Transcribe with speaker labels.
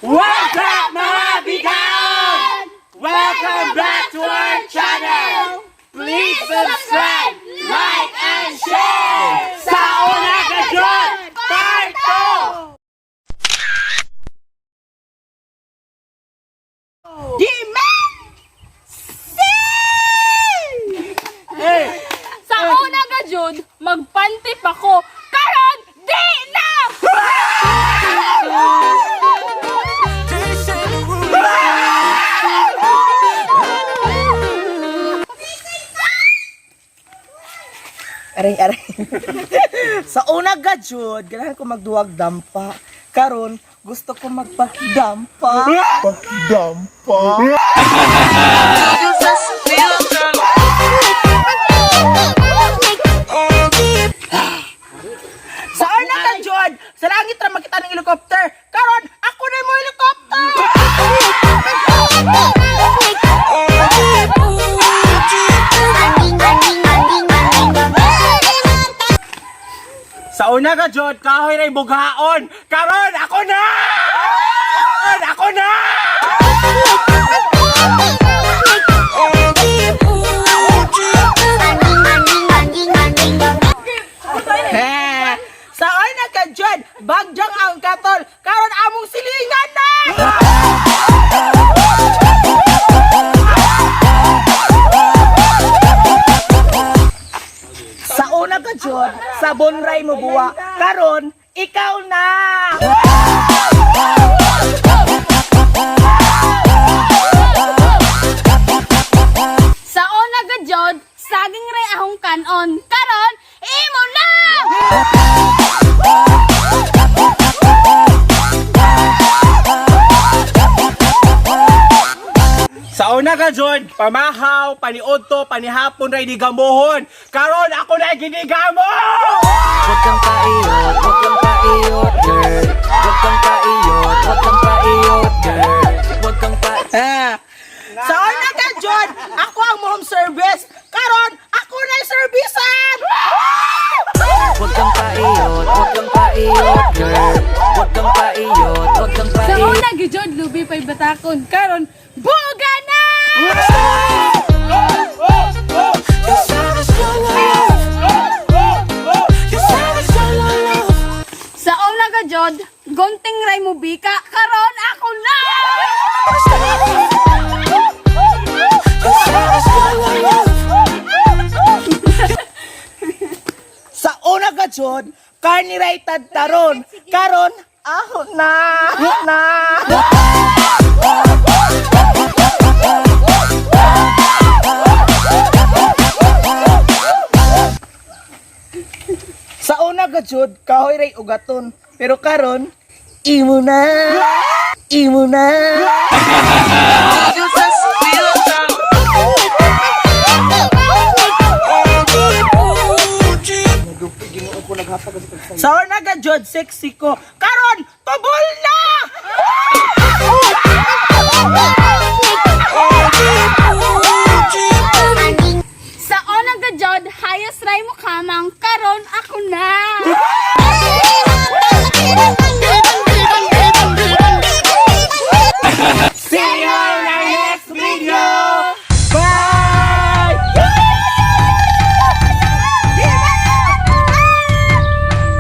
Speaker 1: What's up mga bigaon? Welcome back to our channel! Please subscribe, like, and share! Sa una ka dyan, part 2! Hey!
Speaker 2: Sa una nga jud, magpantip ako. Karon, di na!
Speaker 3: Aray. Sa una gajud, ganahan ko magduwag dampa. Karon, gusto ko magpakidampa. Sa una gajud, sa langit ra makita ng helicopter. Karon, ako na mo helicopter.
Speaker 1: Sa una ka dyan, kahoy na bughaon! Karon, ako na! Ako na!
Speaker 3: Sa una gajud, bagjang ang katol. Karon among silingan na. Sa una ka jud, sa bonray mo buwa. Karon, ikaw na!
Speaker 2: Sa una nga jud, saging ray ahong kanon. Karon, imo na!
Speaker 1: Sa una ka dyan, pamahaw, paniodto, panihapon ray di gamuhon! Karon, ako na ginigamo!
Speaker 4: Huwag kang paiyot, huwag kang paiyot, girl. Huwag kang paiyot, huwag kang paiyot, girl. Huwag kang paiyot.
Speaker 3: Sa una ka jud, ako ang home service. Karon, ako na servisan!
Speaker 4: Huwag kang paiyot, huwag kang paiyot, girl. Huwag kang paiyot, huwag kang
Speaker 2: Sa
Speaker 4: paiyot.
Speaker 2: una nga jud, lubi pa'y batakon. Karon, buga na! Sa una nga jud, gonting ray mo bika. Karon, ako na!
Speaker 3: Sa una ka jud, karniray tadtaron. Karon, ahon na. Sa una ka jud, kahoy ray ugaton. Pero karon, imo na. Imo na. Sa una ka jud, sexy ko. Karon, tubol na.